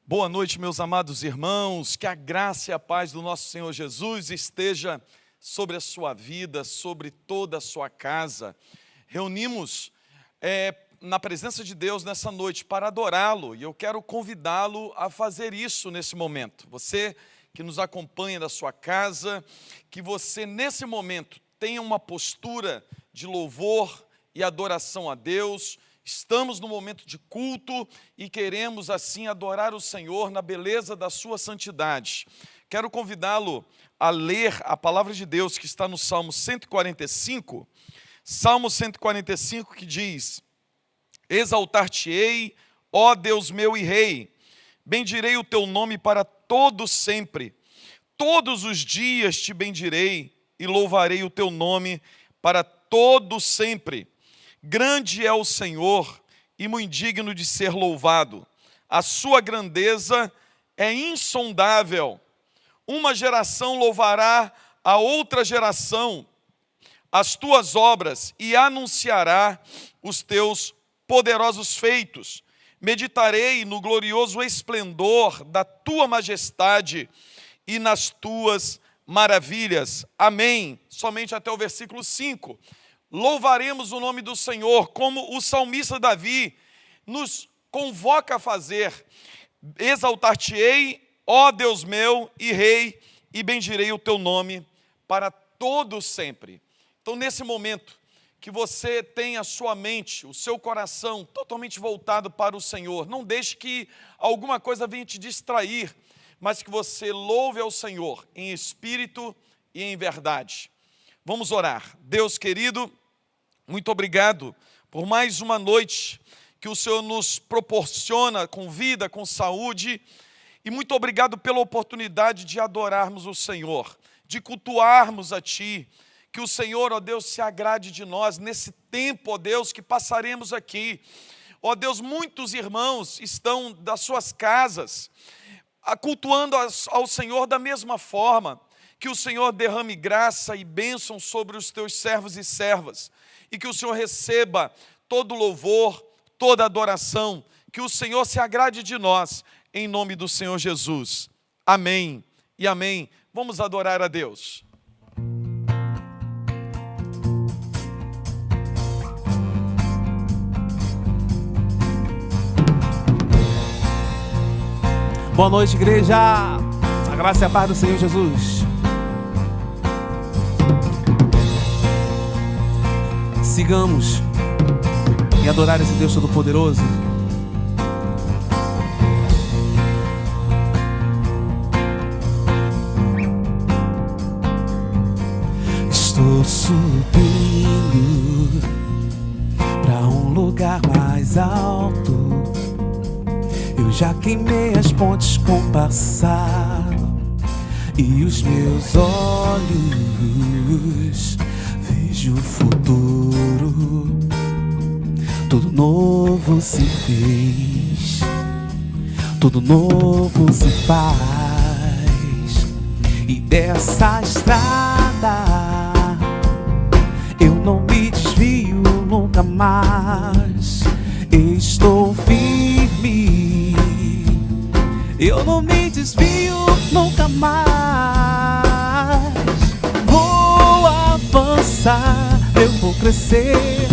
Boa noite, meus amados irmãos, que a graça e a paz do nosso Senhor Jesus esteja sobre a sua vida, sobre toda a sua casa. Reunimos na presença de Deus nessa noite para adorá-lo, e eu quero convidá-lo a fazer isso nesse momento. Você que nos acompanha da sua casa, que você nesse momento tenha uma postura de louvor e adoração a Deus. Estamos no momento de culto e queremos assim adorar o Senhor na beleza da sua santidade. Quero convidá-lo a ler a palavra de Deus que está no Salmo 145. Salmo 145 que diz: Exaltar-te-ei, ó Deus meu e Rei, bendirei o teu nome para todo sempre. Todos os dias te bendirei e louvarei o teu nome para todo sempre. Grande é o Senhor e muito digno de ser louvado. A sua grandeza é insondável. Uma geração louvará a outra geração as tuas obras e anunciará os teus poderosos feitos. Meditarei no glorioso esplendor da tua majestade e nas tuas maravilhas. Amém. Somente até o versículo 5. Louvaremos o nome do Senhor, como o salmista Davi nos convoca a fazer. Exaltar-te-ei, ó Deus meu e Rei, e bendirei o teu nome para todo sempre. Então, nesse momento que você tenha a sua mente, o seu coração totalmente voltado para o Senhor, não deixe que alguma coisa venha te distrair, mas que você louve ao Senhor em espírito e em verdade. Vamos orar. Deus querido, muito obrigado por mais uma noite que o Senhor nos proporciona com vida, com saúde, e muito obrigado pela oportunidade de adorarmos o Senhor, de cultuarmos a Ti, que o Senhor, ó Deus, se agrade de nós nesse tempo, ó Deus, que passaremos aqui. Ó Deus, muitos irmãos estão das suas casas, cultuando ao Senhor da mesma forma. Que o Senhor derrame graça e bênção sobre os teus servos e servas, e que o Senhor receba todo louvor, toda adoração, que o Senhor se agrade de nós, em nome do Senhor Jesus. Amém e amém. Vamos adorar a Deus. Boa noite, igreja. A graça e a paz do Senhor Jesus. Sigamos em adorar esse Deus Todo-Poderoso. Estou subindo para um lugar mais alto. Eu já queimei as pontes com o passado, e os meus olhos vejo o futuro. Tudo novo se fez, tudo novo se faz, e dessa estrada eu não me desvio nunca mais. Estou firme, eu não me desvio nunca mais. Vou avançar, eu vou crescer,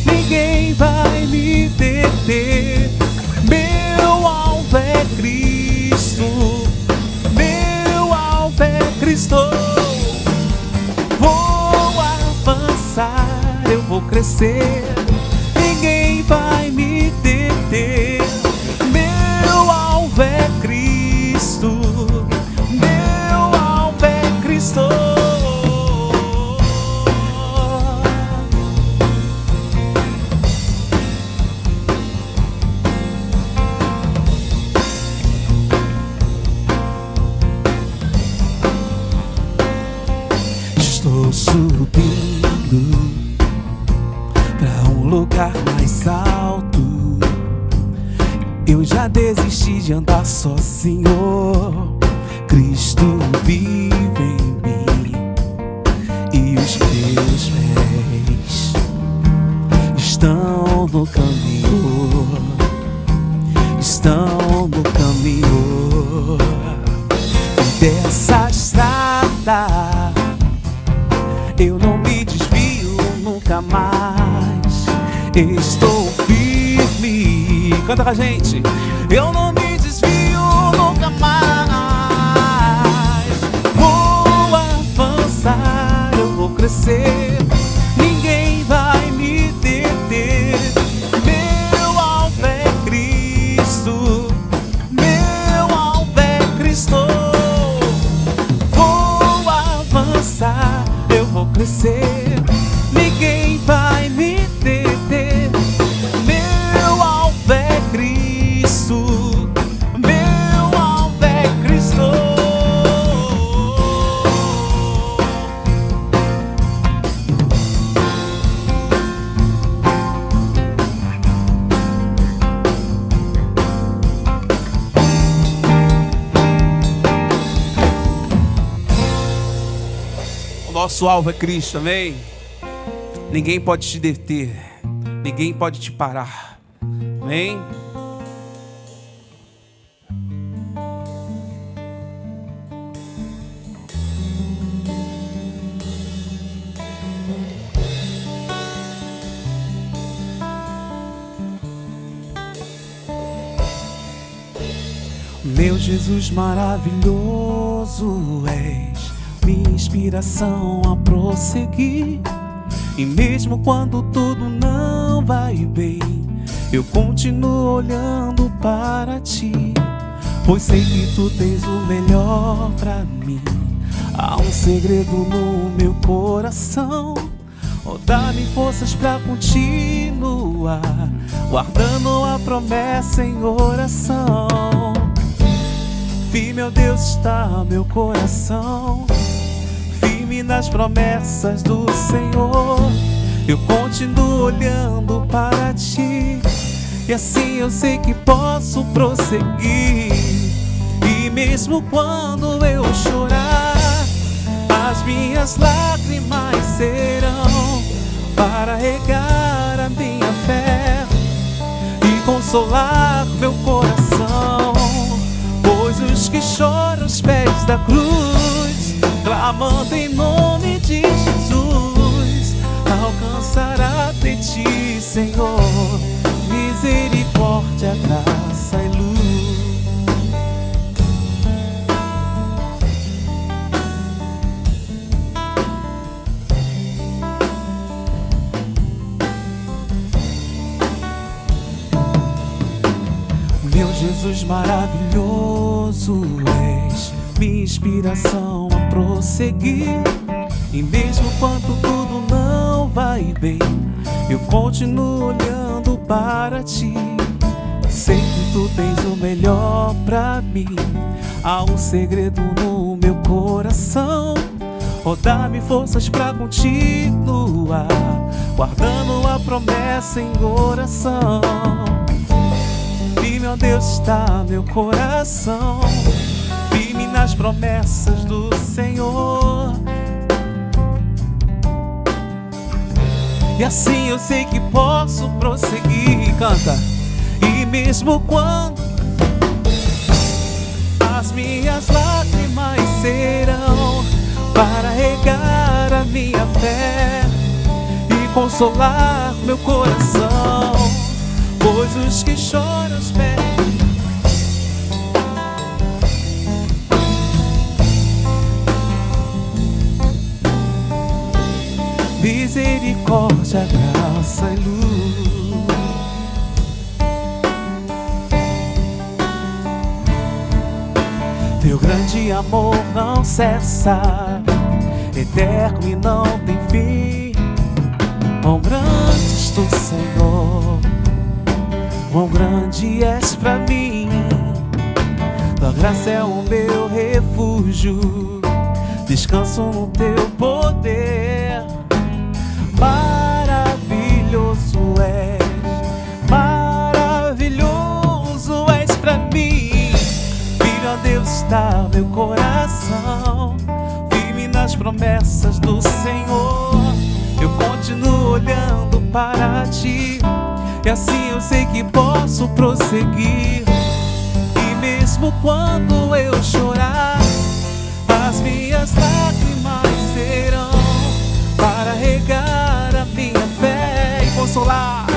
ninguém vai me deter. Meu alvo é Cristo, meu alvo é Cristo. Vou avançar, eu vou crescer, ninguém vai me deter. Meu alvo é Cristo, meu alvo é Cristo. Estou subindo para um lugar mais alto. Eu já desisti de andar sozinho. Cristo vive em mim, e os meus pés estão no caminho, estão no caminho. dessa estrada eu não me desvio nunca mais. Estou firme. Canta com a gente. Eu não me desvio nunca mais. Vou avançar, eu vou crescer. Ninguém vai me deter. Meu alvo é Cristo. Meu alvo é Cristo. Vou avançar, eu vou crescer. Ninguém vai me deter. Meu alvo é Cristo. Meu alvo é Cristo. O nosso alvo é Cristo, amém? Ninguém pode te deter, ninguém pode te parar, amém? Meu Jesus maravilhoso, és minha inspiração a prosseguir. E mesmo quando tudo não vai bem, eu continuo olhando para ti, pois sei que tu tens o melhor pra mim. Há um segredo no meu coração, oh, dá-me forças pra continuar, guardando a promessa em oração. Firme, ó Deus, está meu coração, firme nas promessas do Senhor. Eu continuo olhando para ti, e assim eu sei que posso prosseguir. E mesmo quando eu chorar, as minhas lágrimas serão para regar a minha fé e consolar meu coração. Pois os que choram aos pés da cruz, clamando em nome de Jesus, alcançará de ti, Senhor, misericórdia, graça e luz. Meu Jesus maravilhoso, és minha inspiração a prosseguir. E mesmo quando tudo não vai bem, eu continuo olhando para ti. Sei que tu tens o melhor pra mim. Há um segredo no meu coração, oh, dá-me forças pra continuar, guardando a promessa em oração. Firme, ó Deus, está meu coração, firme nas promessas do Senhor. E assim eu sei que posso prosseguir. Canta. E mesmo quando as minhas lágrimas serão para regar a minha fé e consolar meu coração, pois os que choram aos pés, misericórdia, graça e luz. Teu grande amor não cessa, eterno e não tem fim. Quão grande és tu, Senhor, quão grande és pra mim. Tua graça é o meu refúgio, descanso no teu poder. Maravilhoso és pra mim. Filho, ó Deus, está meu coração, firme nas promessas do Senhor. Eu continuo olhando para ti, e assim eu sei que posso prosseguir. E mesmo quando eu chorar, As minhas lágrimas serão para regar a minha fé e consolar.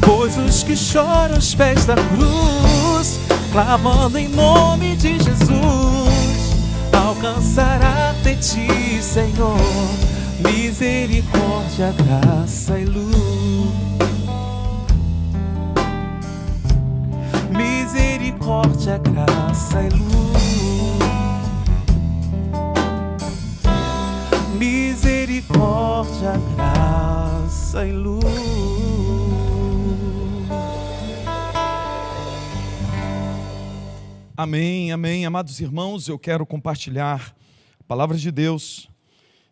Pois os que choram aos pés da cruz, clamando em nome de Jesus, alcançará de ti, Senhor, misericórdia, graça e luz. Misericórdia, graça e luz. Misericórdia, graça e luz. Amém, amém. Amados irmãos, eu quero compartilhar a palavra de Deus,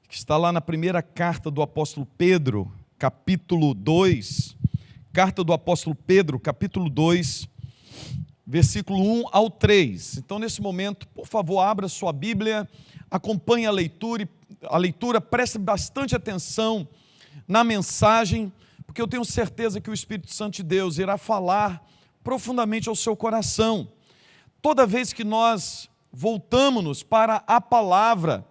que está lá na primeira carta do apóstolo Pedro, capítulo 2. Carta do apóstolo Pedro, capítulo 2, versículo 1 ao 3. Então, nesse momento, por favor, abra sua Bíblia, acompanhe a leitura, preste bastante atenção na mensagem, porque eu tenho certeza que o Espírito Santo de Deus irá falar profundamente ao seu coração. Toda vez que nós voltamos-nos para a palavra,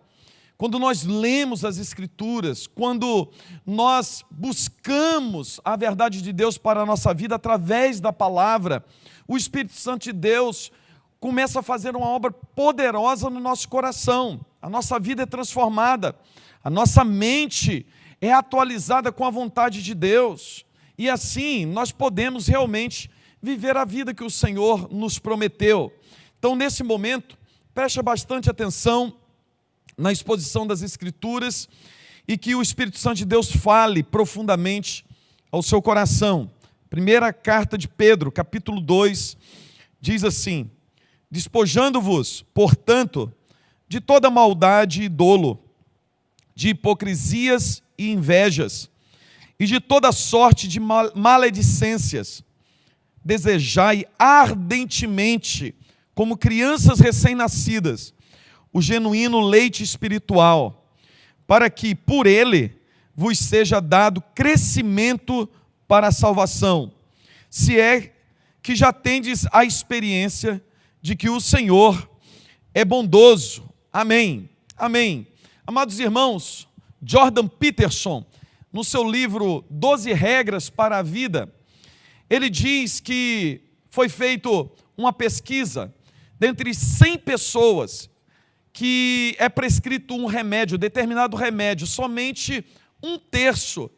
quando nós lemos as Escrituras, quando nós buscamos a verdade de Deus para a nossa vida através da palavra, o Espírito Santo de Deus começa a fazer uma obra poderosa no nosso coração. A nossa vida é transformada, a nossa mente é atualizada com a vontade de Deus. E assim nós podemos realmente viver a vida que o Senhor nos prometeu. Então, nesse momento, preste bastante atenção na exposição das Escrituras e que o Espírito Santo de Deus fale profundamente ao seu coração. Primeira carta de Pedro, capítulo 2, diz assim: despojando-vos, portanto, de toda maldade e dolo, de hipocrisias e invejas, e de toda sorte de maledicências, desejai ardentemente, como crianças recém-nascidas, o genuíno leite espiritual, para que por ele vos seja dado crescimento para a salvação, se é que já tendes a experiência de que o Senhor é bondoso. Amém, amém. Amados irmãos, Jordan Peterson, no seu livro 12 Regras para a Vida, ele diz que foi feita uma pesquisa dentre 100 pessoas que é prescrito um remédio, determinado remédio, somente 1/3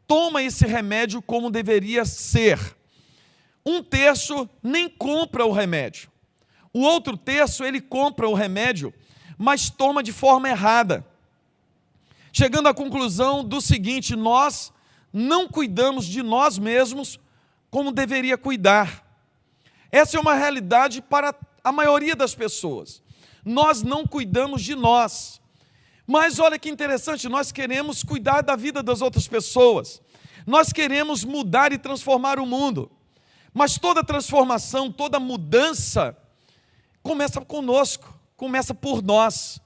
toma esse remédio como deveria ser. 1/3 nem compra o remédio. O outro terço, ele compra o remédio, mas toma de forma errada. Chegando à conclusão do seguinte: nós não cuidamos de nós mesmos como deveria cuidar. Essa é uma realidade para a maioria das pessoas. Nós não cuidamos de nós. Mas olha que interessante, nós queremos cuidar da vida das outras pessoas. Nós queremos mudar e transformar o mundo. Mas toda transformação, toda mudança começa conosco, começa por nós.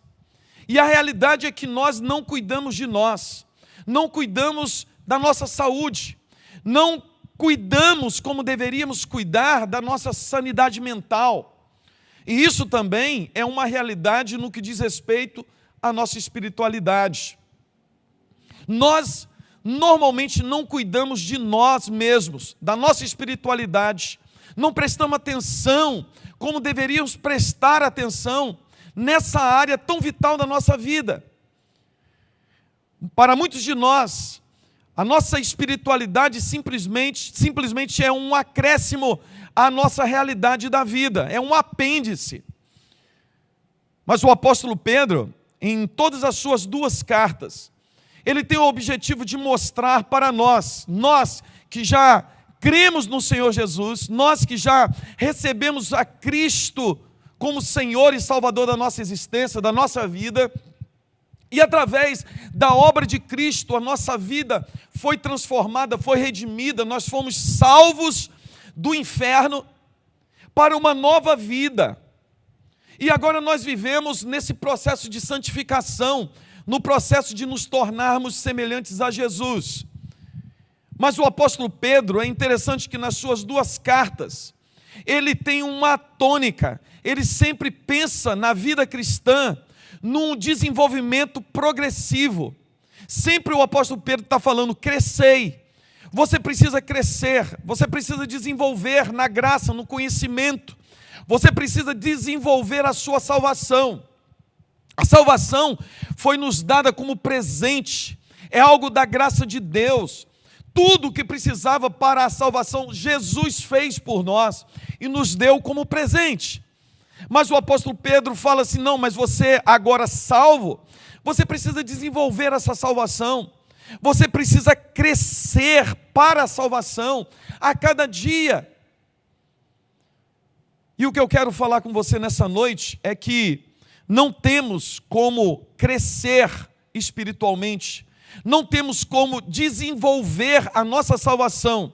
E a realidade é que nós não cuidamos de nós, não cuidamos da nossa saúde, não cuidamos como deveríamos cuidar da nossa sanidade mental. E isso também é uma realidade no que diz respeito à nossa espiritualidade. Nós normalmente não cuidamos de nós mesmos, da nossa espiritualidade, não prestamos atenção como deveríamos prestar atenção nessa área tão vital da nossa vida. Para muitos de nós, a nossa espiritualidade simplesmente é um acréscimo à nossa realidade da vida, é um apêndice. Mas o apóstolo Pedro, em todas as suas 2 cartas, ele tem o objetivo de mostrar para nós que já cremos no Senhor Jesus, nós que já recebemos a Cristo como Senhor e Salvador da nossa existência, da nossa vida, e através da obra de Cristo, a nossa vida foi transformada, foi redimida, nós fomos salvos do inferno para uma nova vida. E agora nós vivemos nesse processo de santificação, no processo de nos tornarmos semelhantes a Jesus. Mas o apóstolo Pedro, é interessante que nas suas 2 cartas, ele tem uma tônica, ele sempre pensa na vida cristã, num desenvolvimento progressivo. Sempre o apóstolo Pedro está falando, crescei. Você precisa crescer, você precisa desenvolver na graça, no conhecimento. Você precisa desenvolver a sua salvação. A salvação foi nos dada como presente, é algo da graça de Deus. Tudo o que precisava para a salvação, Jesus fez por nós e nos deu como presente. Mas o apóstolo Pedro fala assim, não, mas você agora salvo, você precisa desenvolver essa salvação. Você precisa crescer para a salvação a cada dia. E o que eu quero falar com você nessa noite é que não temos como crescer espiritualmente, não temos como desenvolver a nossa salvação,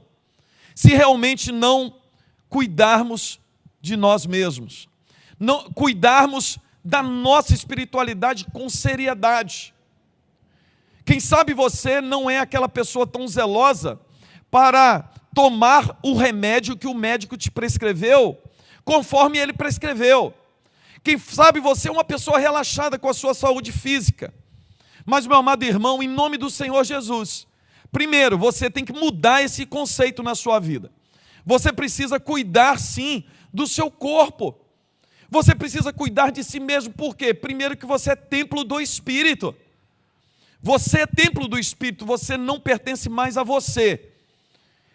se realmente não cuidarmos de nós mesmos, não cuidarmos da nossa espiritualidade com seriedade. Quem sabe você não é aquela pessoa tão zelosa para tomar o remédio que o médico te prescreveu, conforme ele prescreveu. Quem sabe você é uma pessoa relaxada com a sua saúde física. Mas, meu amado irmão, em nome do Senhor Jesus, primeiro, você tem que mudar esse conceito na sua vida. Você precisa cuidar, sim, do seu corpo. Você precisa cuidar de si mesmo. Por quê? Primeiro que você é templo do Espírito. Você é templo do Espírito, você não pertence mais a você.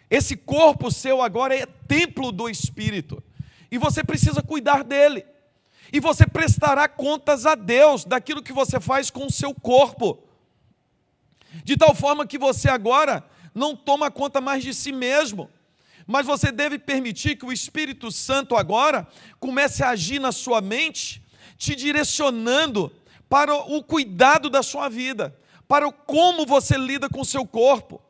Esse corpo seu agora é templo do Espírito. E você precisa cuidar dele. E você prestará contas a Deus daquilo que você faz com o seu corpo. De tal forma que você agora não toma conta mais de si mesmo. Mas você deve permitir que o Espírito Santo agora comece a agir na sua mente, te direcionando para o cuidado da sua vida, para como você lida com o seu corpo.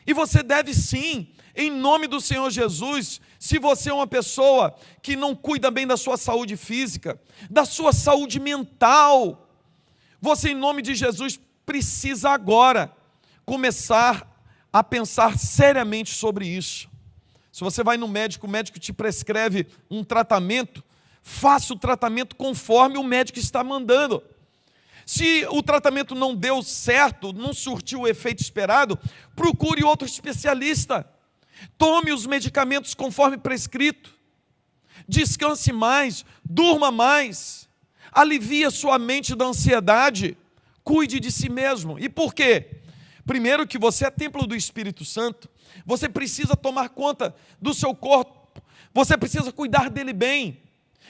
E você deve sim, em nome do Senhor Jesus, se você é uma pessoa que não cuida bem da sua saúde física, da sua saúde mental, você em nome de Jesus precisa agora começar a pensar seriamente sobre isso. Se você vai no médico, o médico te prescreve um tratamento, faça o tratamento conforme o médico está mandando. Se o tratamento não deu certo, não surtiu o efeito esperado, procure outro especialista. Tome os medicamentos conforme prescrito. Descanse mais, durma mais. Alivie a sua mente da ansiedade. Cuide de si mesmo. E por quê? Primeiro que você é templo do Espírito Santo. Você precisa tomar conta do seu corpo. Você precisa cuidar dele bem.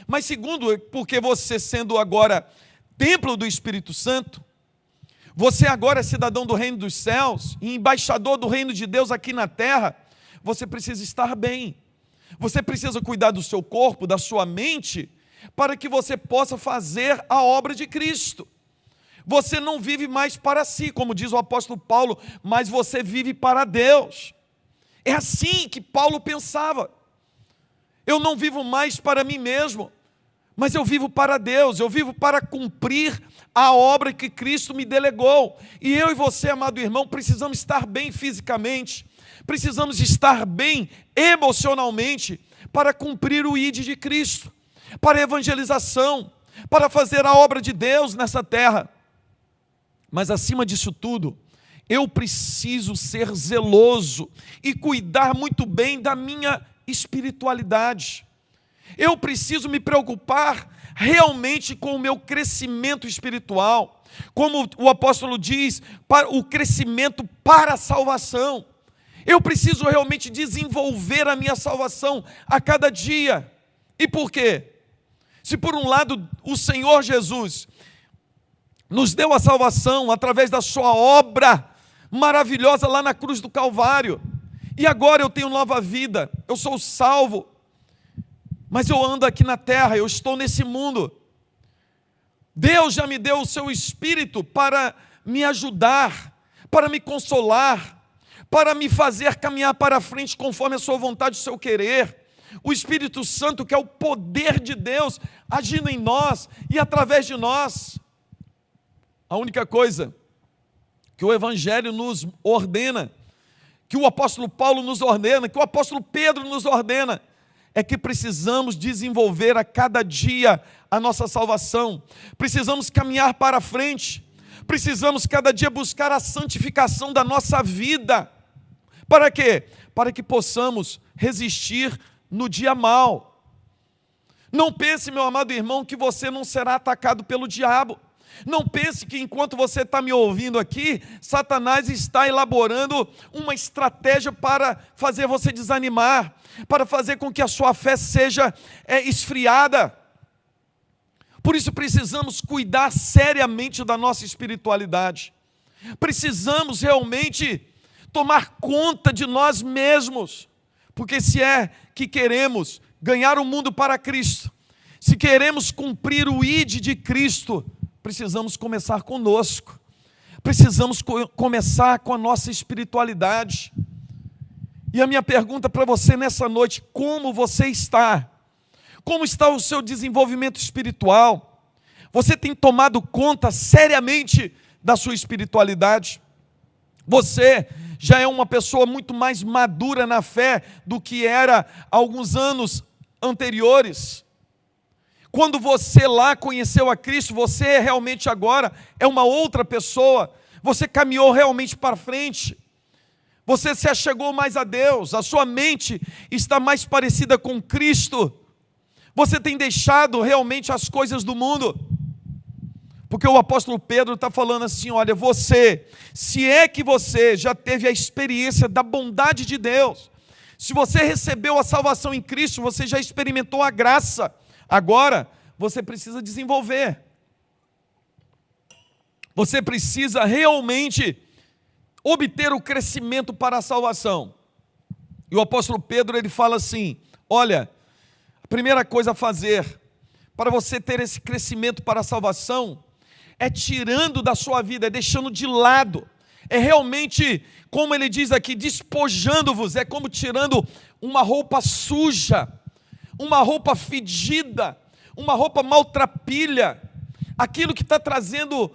Mas segundo, porque você sendo agora templo do Espírito Santo, você agora é cidadão do reino dos céus e embaixador do reino de Deus aqui na terra, você precisa estar bem. Você precisa cuidar do seu corpo, da sua mente, para que você possa fazer a obra de Cristo. Você não vive mais para si, como diz o apóstolo Paulo, mas você vive para Deus. É assim que Paulo pensava. Eu não vivo mais para mim mesmo, mas eu vivo para Deus, eu vivo para cumprir a obra que Cristo me delegou. E eu e você, amado irmão, precisamos estar bem fisicamente, precisamos estar bem emocionalmente para cumprir o ID de Cristo, para a evangelização, para fazer a obra de Deus nessa terra. Mas acima disso tudo, eu preciso ser zeloso e cuidar muito bem da minha espiritualidade. Eu preciso me preocupar realmente com o meu crescimento espiritual, como o apóstolo diz, para o crescimento para a salvação. Eu preciso realmente desenvolver a minha salvação a cada dia. E por quê? Se por um lado o Senhor Jesus nos deu a salvação através da sua obra maravilhosa lá na cruz do Calvário, e agora eu tenho nova vida, eu sou salvo, mas eu ando aqui na terra, eu estou nesse mundo. Deus já me deu o seu Espírito para me ajudar, para me consolar, para me fazer caminhar para frente conforme a sua vontade e o seu querer. O Espírito Santo, que é o poder de Deus agindo em nós e através de nós. A única coisa que o Evangelho nos ordena, que o apóstolo Paulo nos ordena, que o apóstolo Pedro nos ordena, é que precisamos desenvolver a cada dia a nossa salvação. Precisamos caminhar para frente. Precisamos cada dia buscar a santificação da nossa vida. Para quê? Para que possamos resistir no dia mau. Não pense, meu amado irmão, que você não será atacado pelo diabo. Não pense que enquanto você está me ouvindo aqui, Satanás está elaborando uma estratégia para fazer você desanimar, para fazer com que a sua fé seja esfriada. Por isso precisamos cuidar seriamente da nossa espiritualidade. Precisamos realmente tomar conta de nós mesmos, porque se é que queremos ganhar o mundo para Cristo, se queremos cumprir o ID de Cristo, precisamos começar conosco, precisamos começar com a nossa espiritualidade. E a minha pergunta para você nessa noite: como você está? Como está o seu desenvolvimento espiritual? Você tem tomado conta seriamente da sua espiritualidade? Você já é uma pessoa muito mais madura na fé do que era há alguns anos anteriores? Quando você lá conheceu a Cristo, você realmente agora é uma outra pessoa. Você caminhou realmente para frente. Você se achegou mais a Deus. A sua mente está mais parecida com Cristo. Você tem deixado realmente as coisas do mundo. Porque o apóstolo Pedro está falando assim: olha, você, se é que você já teve a experiência da bondade de Deus, se você recebeu a salvação em Cristo, você já experimentou a graça. Agora, você precisa desenvolver. Você precisa realmente obter o crescimento para a salvação. E o apóstolo Pedro, ele fala assim: olha, a primeira coisa a fazer para você ter esse crescimento para a salvação é tirando da sua vida, é deixando de lado, é realmente, como ele diz aqui, despojando-vos, é como tirando uma roupa suja, uma roupa fedida, uma roupa maltrapilha, aquilo que está trazendo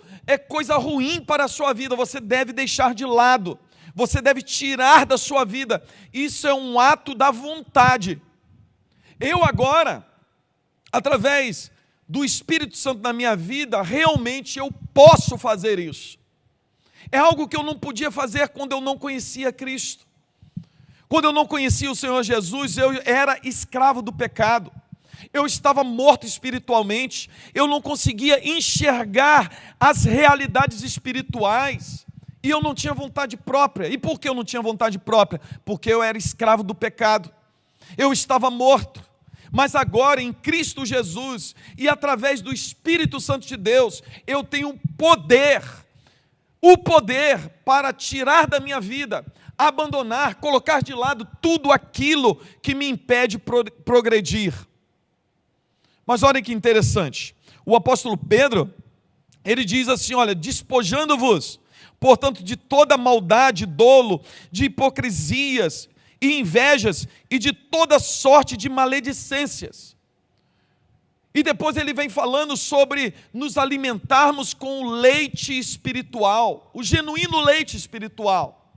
coisa ruim para a sua vida, você deve deixar de lado, você deve tirar da sua vida. Isso é um ato da vontade. Eu agora, através do Espírito Santo na minha vida, realmente eu posso fazer isso. É algo que eu não podia fazer quando eu não conhecia Cristo. Quando eu não conhecia o Senhor Jesus, eu era escravo do pecado. Eu estava morto espiritualmente. Eu não conseguia enxergar as realidades espirituais. E eu não tinha vontade própria. E por que eu não tinha vontade própria? Porque eu era escravo do pecado. Eu estava morto. Mas agora, em Cristo Jesus, e através do Espírito Santo de Deus, eu tenho poder, o poder para tirar da minha vida, abandonar, colocar de lado tudo aquilo que me impede progredir. Mas olha que interessante, o apóstolo Pedro, ele diz assim, olha, despojando-vos, portanto, de toda maldade, dolo, de hipocrisias e invejas e de toda sorte de maledicências. E depois ele vem falando sobre nos alimentarmos com o leite espiritual, o genuíno leite espiritual.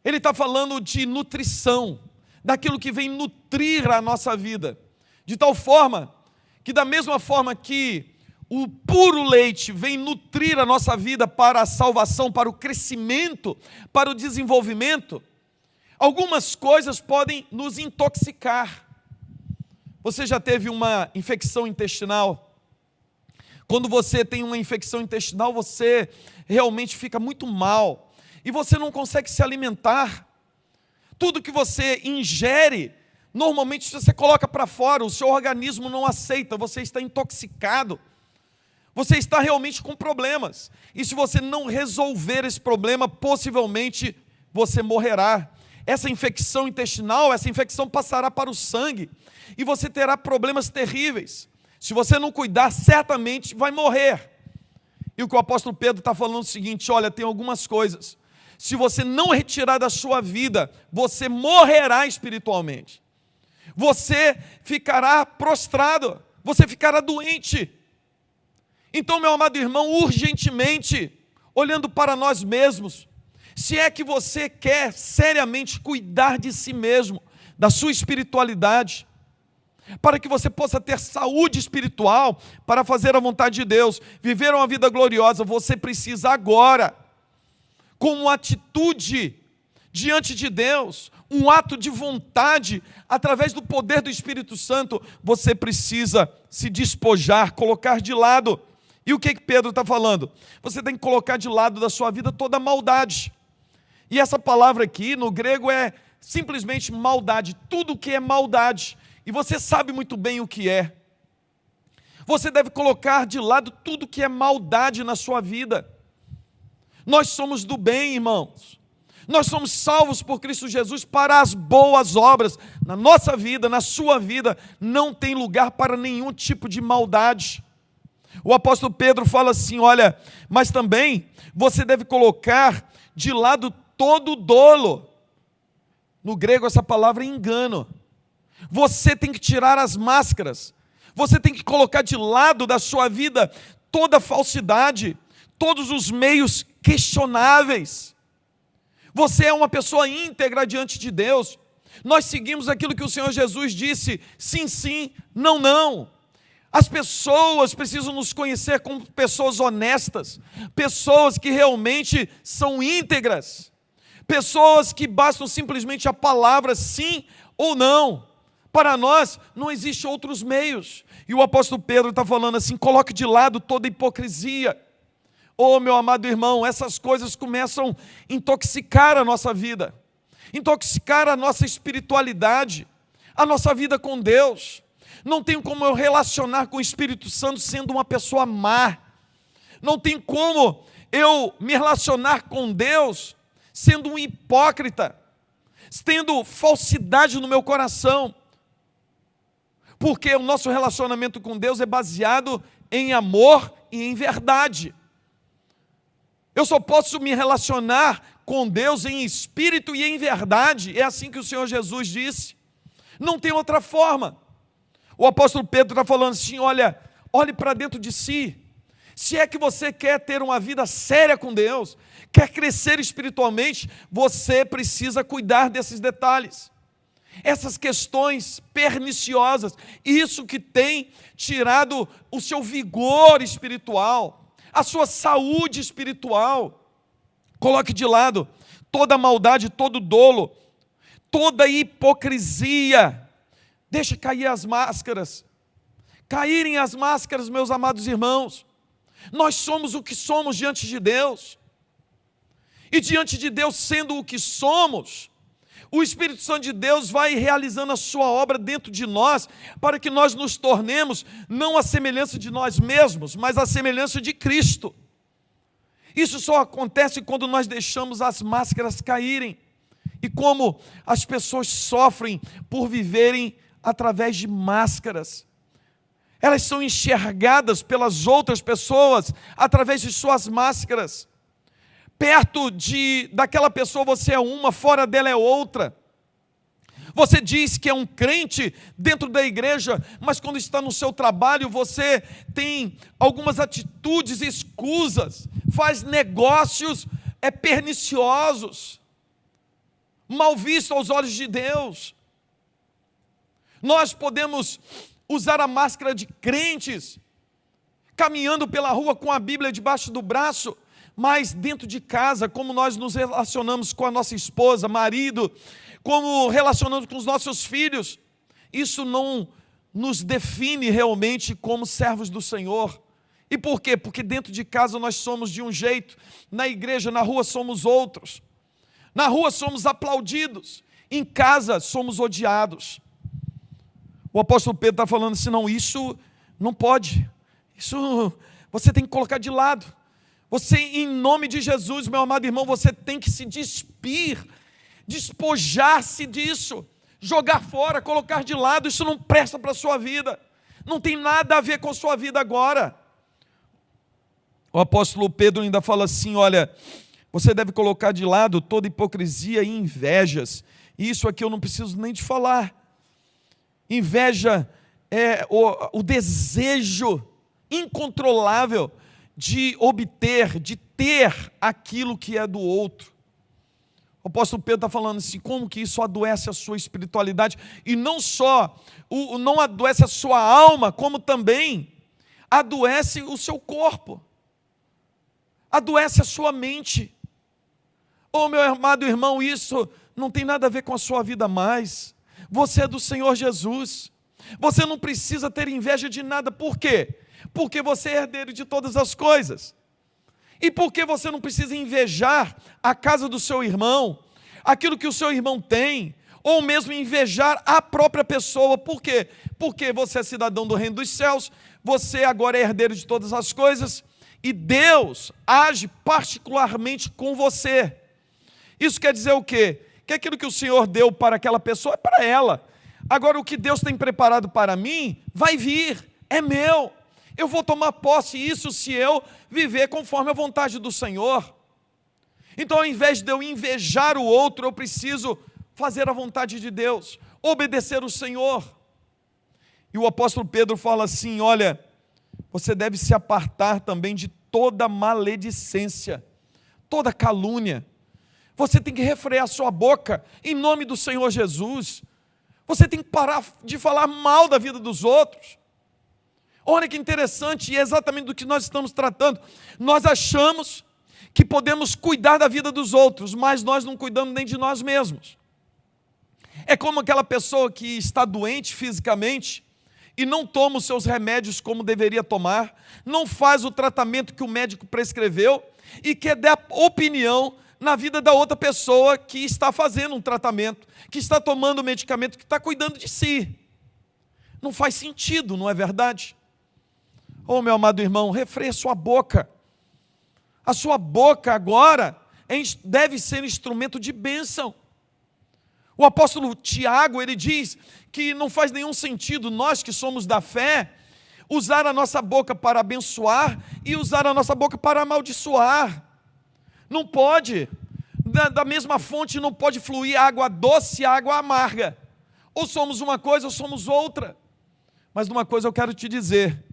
Ele está falando de nutrição, daquilo que vem nutrir a nossa vida, de tal forma que da mesma forma que o puro leite vem nutrir a nossa vida para a salvação, para o crescimento, para o desenvolvimento, algumas coisas podem nos intoxicar. Você já teve uma infecção intestinal? Quando você tem uma infecção intestinal, você realmente fica muito mal e você não consegue se alimentar. Tudo que você ingere, normalmente você coloca para fora, o seu organismo não aceita, você está intoxicado. Você está realmente com problemas. E se você não resolver esse problema, possivelmente você morrerá. Essa infecção intestinal, essa infecção passará para o sangue e você terá problemas terríveis. Se você não cuidar, certamente vai morrer. E o que o apóstolo Pedro está falando é o seguinte, olha, tem algumas coisas. Se você não retirar da sua vida, você morrerá espiritualmente. Você ficará prostrado, você ficará doente. Então, meu amado irmão, urgentemente, olhando para nós mesmos, se é que você quer seriamente cuidar de si mesmo, da sua espiritualidade, para que você possa ter saúde espiritual para fazer a vontade de Deus, viver uma vida gloriosa. Você precisa agora, com uma atitude diante de Deus, um ato de vontade, através do poder do Espírito Santo, você precisa se despojar, colocar de lado. E o que Pedro está falando? Você tem que colocar de lado da sua vida toda a maldade. E essa palavra aqui, no grego, é simplesmente maldade, tudo que é maldade. E você sabe muito bem o que é. Você deve colocar de lado tudo que é maldade na sua vida. Nós somos do bem, irmãos. Nós somos salvos por Cristo Jesus para as boas obras. Na nossa vida, na sua vida, não tem lugar para nenhum tipo de maldade. O apóstolo Pedro fala assim, olha, mas também você deve colocar de lado todo o dolo. No grego essa palavra é engano. Você tem que tirar as máscaras. Você tem que colocar de lado da sua vida toda a falsidade, todos os meios questionáveis. Você é uma pessoa íntegra diante de Deus. Nós seguimos aquilo que o Senhor Jesus disse, sim, sim, não, não. As pessoas precisam nos conhecer como pessoas honestas, pessoas que realmente são íntegras, pessoas que bastam simplesmente a palavra sim ou não. Para nós não existem outros meios. E o apóstolo Pedro está falando assim, coloque de lado toda hipocrisia. Oh, meu amado irmão, essas coisas começam a intoxicar a nossa vida, intoxicar a nossa espiritualidade, a nossa vida com Deus. Não tem como eu relacionar com o Espírito Santo sendo uma pessoa má. Não tem como eu me relacionar com Deus sendo um hipócrita, tendo falsidade no meu coração. Porque o nosso relacionamento com Deus é baseado em amor e em verdade. Eu só posso me relacionar com Deus em espírito e em verdade. É assim que o Senhor Jesus disse. Não tem outra forma. O apóstolo Pedro está falando assim, olha, olhe para dentro de si. Se é que você quer ter uma vida séria com Deus, quer crescer espiritualmente, você precisa cuidar desses detalhes. Essas questões perniciosas, isso que tem tirado o seu vigor espiritual, a sua saúde espiritual. Coloque de lado toda a maldade, todo o dolo, toda a hipocrisia. Deixe cair as máscaras. Caírem as máscaras, meus amados irmãos. Nós somos o que somos diante de Deus. E diante de Deus, sendo o que somos, o Espírito Santo de Deus vai realizando a sua obra dentro de nós, para que nós nos tornemos, não a semelhança de nós mesmos, mas a semelhança de Cristo. Isso só acontece quando nós deixamos as máscaras caírem. E como as pessoas sofrem por viverem através de máscaras. Elas são enxergadas pelas outras pessoas através de suas máscaras. Perto daquela pessoa você é uma, fora dela é outra. Você diz que é um crente dentro da igreja, mas quando está no seu trabalho você tem algumas atitudes escusas, faz negócios perniciosos, mal visto aos olhos de Deus. Nós podemos usar a máscara de crentes, caminhando pela rua com a Bíblia debaixo do braço, mas dentro de casa, como nós nos relacionamos com a nossa esposa, marido, como relacionamos com os nossos filhos, isso não nos define realmente como servos do Senhor. E por quê? Porque dentro de casa nós somos de um jeito, na igreja, na rua somos outros. Na rua somos aplaudidos, em casa somos odiados. O apóstolo Pedro está falando assim, não, isso não pode, isso você tem que colocar de lado. Você, em nome de Jesus, meu amado irmão, você tem que se despir, despojar-se disso, jogar fora, colocar de lado. Isso não presta para a sua vida, não tem nada a ver com a sua vida agora. O apóstolo Pedro ainda fala assim, olha, você deve colocar de lado toda hipocrisia e invejas. E isso aqui eu não preciso nem de falar. Inveja é o desejo incontrolável de obter, de ter aquilo que é do outro. O apóstolo Pedro está falando assim, como que isso adoece a sua espiritualidade, e não só, não adoece a sua alma, como também adoece o seu corpo, adoece a sua mente. Oh, meu amado irmão, isso não tem nada a ver com a sua vida mais. Você é do Senhor Jesus. Você não precisa ter inveja de nada. Por quê? Porque você é herdeiro de todas as coisas. E por que você não precisa invejar a casa do seu irmão, aquilo que o seu irmão tem, ou mesmo invejar a própria pessoa? Por quê? Porque você é cidadão do reino dos céus, você agora é herdeiro de todas as coisas, e Deus age particularmente com você. Isso quer dizer o quê? Que aquilo que o Senhor deu para aquela pessoa é para ela. Agora, o que Deus tem preparado para mim, vai vir, é meu. Eu vou tomar posse disso se eu viver conforme a vontade do Senhor. Então, ao invés de eu invejar o outro, eu preciso fazer a vontade de Deus, obedecer o Senhor. E o apóstolo Pedro fala assim, olha, você deve se apartar também de toda maledicência, toda calúnia. Você tem que refrear sua boca em nome do Senhor Jesus. Você tem que parar de falar mal da vida dos outros. Olha que interessante, e é exatamente do que nós estamos tratando. Nós achamos que podemos cuidar da vida dos outros, mas nós não cuidamos nem de nós mesmos. É como aquela pessoa que está doente fisicamente e não toma os seus remédios como deveria tomar, não faz o tratamento que o médico prescreveu e quer dar opinião na vida da outra pessoa que está fazendo um tratamento, que está tomando o medicamento, que está cuidando de si. Não faz sentido, não é verdade? Oh, meu amado irmão, refreia sua boca. A sua boca agora deve ser instrumento de bênção. O apóstolo Tiago, ele diz que não faz nenhum sentido nós que somos da fé usar a nossa boca para abençoar e usar a nossa boca para amaldiçoar. Não pode. Da mesma fonte não pode fluir água doce e água amarga. Ou somos uma coisa ou somos outra. Mas uma coisa eu quero te dizer,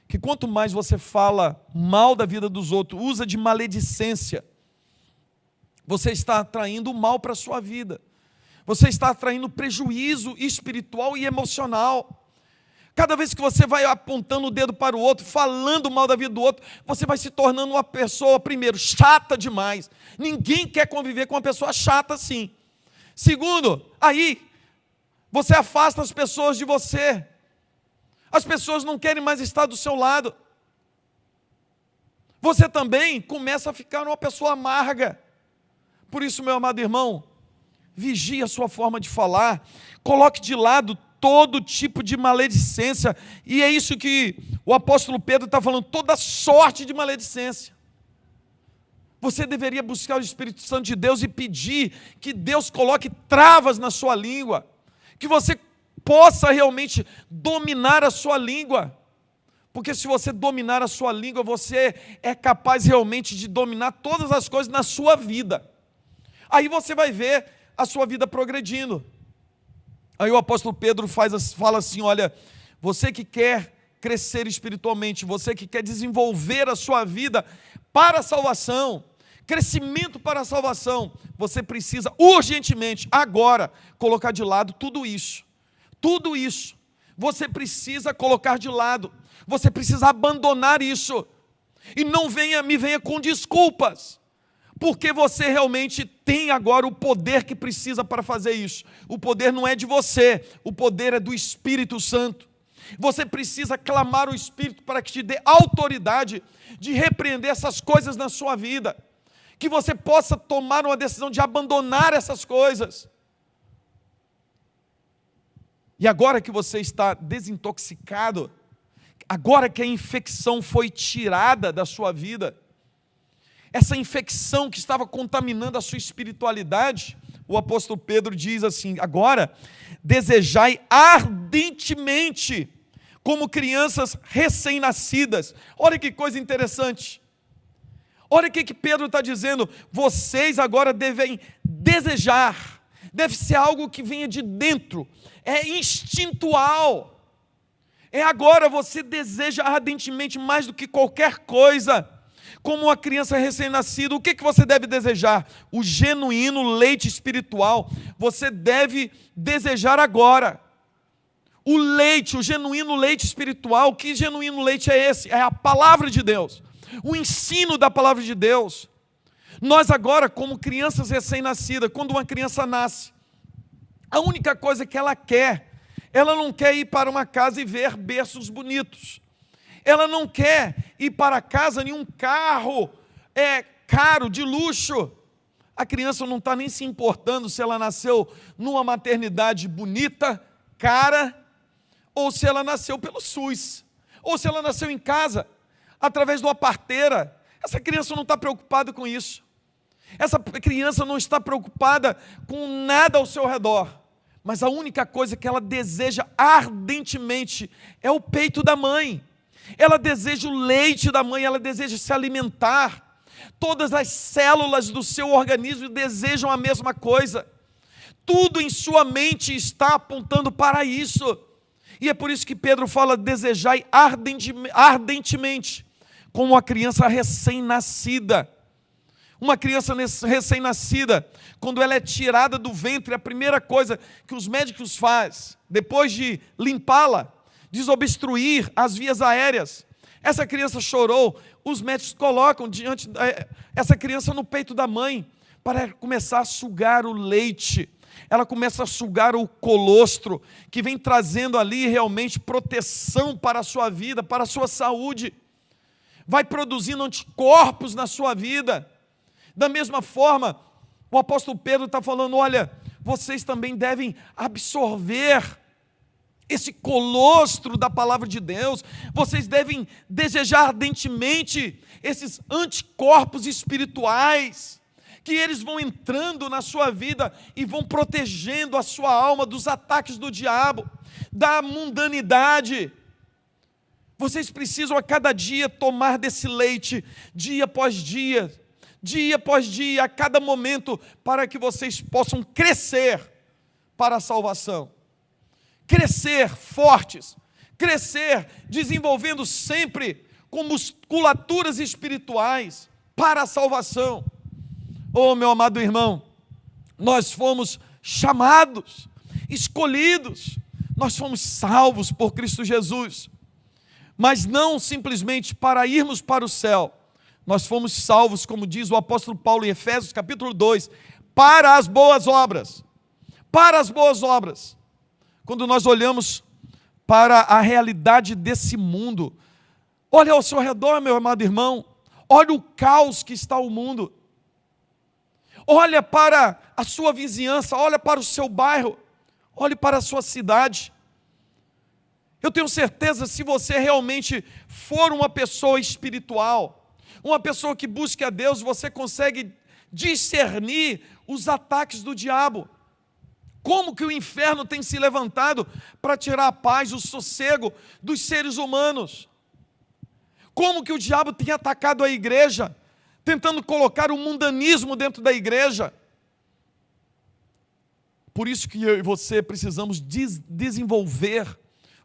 que quanto mais você fala mal da vida dos outros, usa de maledicência, você está atraindo mal para a sua vida. Você está atraindo prejuízo espiritual e emocional. Cada vez que você vai apontando o dedo para o outro, falando mal da vida do outro, você vai se tornando uma pessoa, primeiro, chata demais. Ninguém quer conviver com uma pessoa chata assim. Segundo, aí, você afasta as pessoas de você. As pessoas não querem mais estar do seu lado. Você também começa a ficar uma pessoa amarga. Por isso, meu amado irmão, vigie a sua forma de falar, coloque de lado todo tipo de maledicência, e é isso que o apóstolo Pedro está falando, toda sorte de maledicência. Você deveria buscar o Espírito Santo de Deus e pedir que Deus coloque travas na sua língua, que você possa realmente dominar a sua língua, porque se você dominar a sua língua, você é capaz realmente de dominar todas as coisas na sua vida. Aí você vai ver a sua vida progredindo. Aí o apóstolo Pedro fala assim, olha, você que quer crescer espiritualmente, você que quer desenvolver a sua vida para a salvação, crescimento para a salvação, você precisa urgentemente, agora, colocar de lado tudo isso. Tudo isso, você precisa colocar de lado, você precisa abandonar isso, e não me venha com desculpas, porque você realmente tem agora o poder que precisa para fazer isso. O poder não é de você, o poder é do Espírito Santo. Você precisa clamar o Espírito para que te dê autoridade de repreender essas coisas na sua vida, que você possa tomar uma decisão de abandonar essas coisas. E agora que você está desintoxicado, agora que a infecção foi tirada da sua vida, essa infecção que estava contaminando a sua espiritualidade, o apóstolo Pedro diz assim, agora, desejai ardentemente, como crianças recém-nascidas. Olha que coisa interessante. Olha o que Pedro está dizendo, vocês agora devem desejar, deve ser algo que venha de dentro, é instintual, é agora você deseja ardentemente mais do que qualquer coisa, Como uma criança recém-nascida, o que você deve desejar? O genuíno leite espiritual. Você deve desejar agora. O leite, o genuíno leite espiritual. Que genuíno leite é esse? É a palavra de Deus. O ensino da palavra de Deus. Nós agora, como crianças recém-nascidas, quando uma criança nasce, a única coisa que ela não quer ir para uma casa e ver berços bonitos. Ela não quer ir para casa em um carro caro, de luxo. A criança não está nem se importando se ela nasceu numa maternidade bonita, cara, ou se ela nasceu pelo SUS, ou se ela nasceu em casa, através de uma parteira. Essa criança não está preocupada com isso. Essa criança não está preocupada com nada ao seu redor. Mas a única coisa que ela deseja ardentemente é o peito da mãe. Ela deseja o leite da mãe, ela deseja se alimentar. Todas as células do seu organismo desejam a mesma coisa. Tudo em sua mente está apontando para isso. E é por isso que Pedro fala: desejai ardentemente, como uma criança recém-nascida. Uma criança recém-nascida, quando ela é tirada do ventre, a primeira coisa que os médicos fazem, depois de limpá-la, desobstruir as vias aéreas. Essa criança chorou, os médicos colocam essa criança no peito da mãe, para começar a sugar o leite. Ela começa a sugar o colostro, que vem trazendo ali realmente proteção para a sua vida, para a sua saúde. Vai produzindo anticorpos na sua vida. Da mesma forma, o apóstolo Pedro está falando: olha, vocês também devem absorver esse colostro da palavra de Deus. Vocês devem desejar ardentemente esses anticorpos espirituais, que eles vão entrando na sua vida e vão protegendo a sua alma dos ataques do diabo, da mundanidade. Vocês precisam a cada dia tomar desse leite, dia após dia, a cada momento, para que vocês possam crescer para a salvação. Crescer fortes, crescer desenvolvendo sempre com musculaturas espirituais para a salvação. Oh, meu amado irmão, nós fomos chamados, escolhidos, nós fomos salvos por Cristo Jesus, mas não simplesmente para irmos para o céu. Nós fomos salvos, como diz o apóstolo Paulo em Efésios capítulo 2, para as boas obras. Para as boas obras. Quando nós olhamos para a realidade desse mundo, olha ao seu redor, meu amado irmão, olha o caos que está o mundo. Olha para a sua vizinhança, olha para o seu bairro, olhe para a sua cidade. Eu tenho certeza, se você realmente for uma pessoa espiritual, uma pessoa que busque a Deus, você consegue discernir os ataques do diabo. Como que o inferno tem se levantado para tirar a paz, o sossego dos seres humanos. Como que o diabo tem atacado a igreja, tentando colocar o mundanismo dentro da igreja. Por isso que eu e você precisamos desenvolver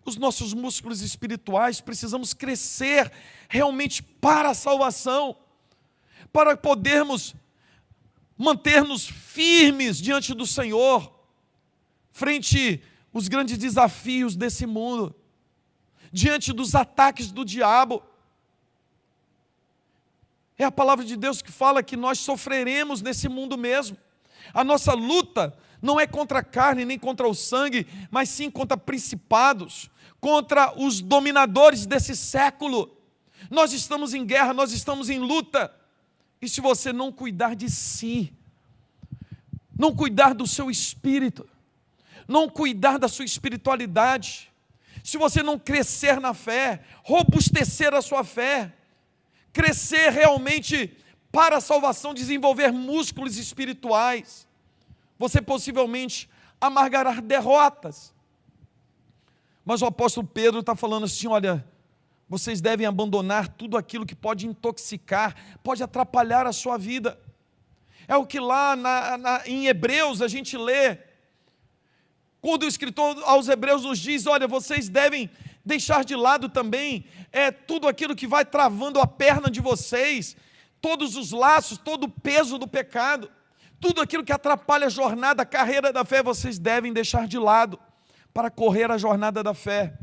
os nossos músculos espirituais, precisamos crescer realmente para a salvação, para podermos manter-nos firmes diante do Senhor, frente aos grandes desafios desse mundo, diante dos ataques do diabo. É a palavra de Deus que fala que nós sofreremos nesse mundo mesmo. A nossa luta não é contra a carne nem contra o sangue, mas sim contra principados, contra os dominadores desse século. Nós estamos em guerra, nós estamos em luta. E se você não cuidar de si, não cuidar do seu espírito, não cuidar da sua espiritualidade, se você não crescer na fé, robustecer a sua fé, crescer realmente para a salvação, desenvolver músculos espirituais, você possivelmente amargará derrotas. Mas o apóstolo Pedro está falando assim: olha, vocês devem abandonar tudo aquilo que pode intoxicar, pode atrapalhar a sua vida. É o que lá em Hebreus a gente lê, quando o escritor aos Hebreus nos diz: olha, vocês devem deixar de lado também tudo aquilo que vai travando a perna de vocês, todos os laços, todo o peso do pecado, tudo aquilo que atrapalha a jornada, a carreira da fé, vocês devem deixar de lado para correr a jornada da fé,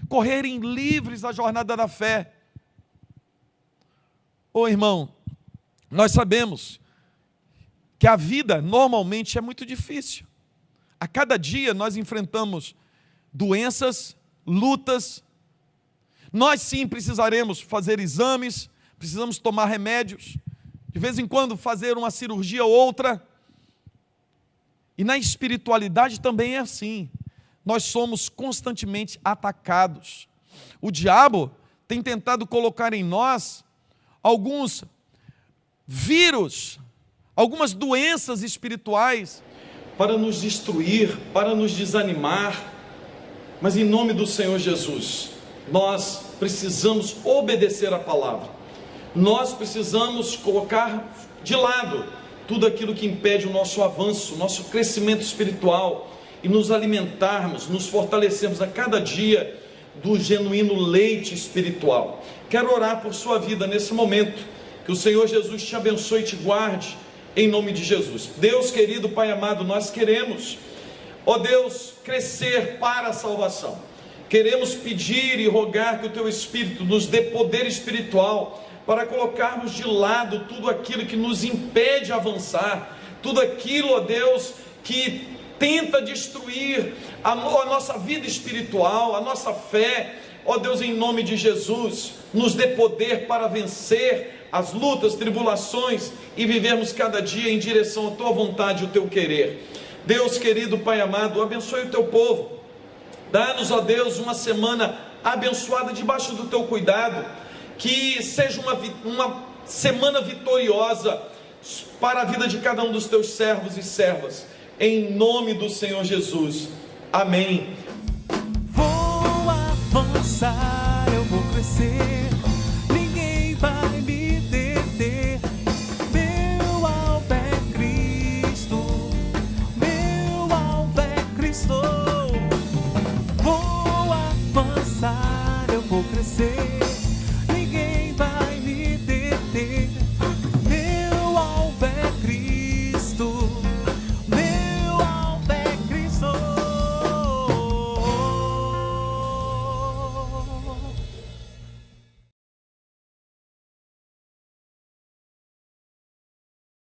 correrem livres a jornada da fé. Ô irmão, nós sabemos que a vida normalmente é muito difícil. A cada dia nós enfrentamos doenças, lutas. Nós sim precisaremos fazer exames, precisamos tomar remédios, de vez em quando fazer uma cirurgia ou outra. E na espiritualidade também é assim. Nós somos constantemente atacados. O diabo tem tentado colocar em nós alguns vírus, algumas doenças espirituais para nos destruir, para nos desanimar. Mas em nome do Senhor Jesus, nós precisamos obedecer a palavra. Nós precisamos colocar de lado tudo aquilo que impede o nosso avanço, o nosso crescimento espiritual, e nos alimentarmos, nos fortalecermos a cada dia do genuíno leite espiritual. Quero orar por sua vida nesse momento, que o Senhor Jesus te abençoe e te guarde, em nome de Jesus. Deus querido, Pai amado, nós queremos, ó Deus, crescer para a salvação. Queremos pedir e rogar que o Teu Espírito nos dê poder espiritual, para colocarmos de lado tudo aquilo que nos impede avançar, tudo aquilo, ó Deus, que tenta destruir a nossa vida espiritual, a nossa fé. Ó Deus, em nome de Jesus, nos dê poder para vencer as lutas, tribulações e vivermos cada dia em direção à Tua vontade e o Teu querer. Deus querido, Pai amado, abençoe o Teu povo. Dá-nos, ó Deus, uma semana abençoada debaixo do Teu cuidado. Que seja uma semana vitoriosa para a vida de cada um dos Teus servos e servas, em nome do Senhor Jesus, amém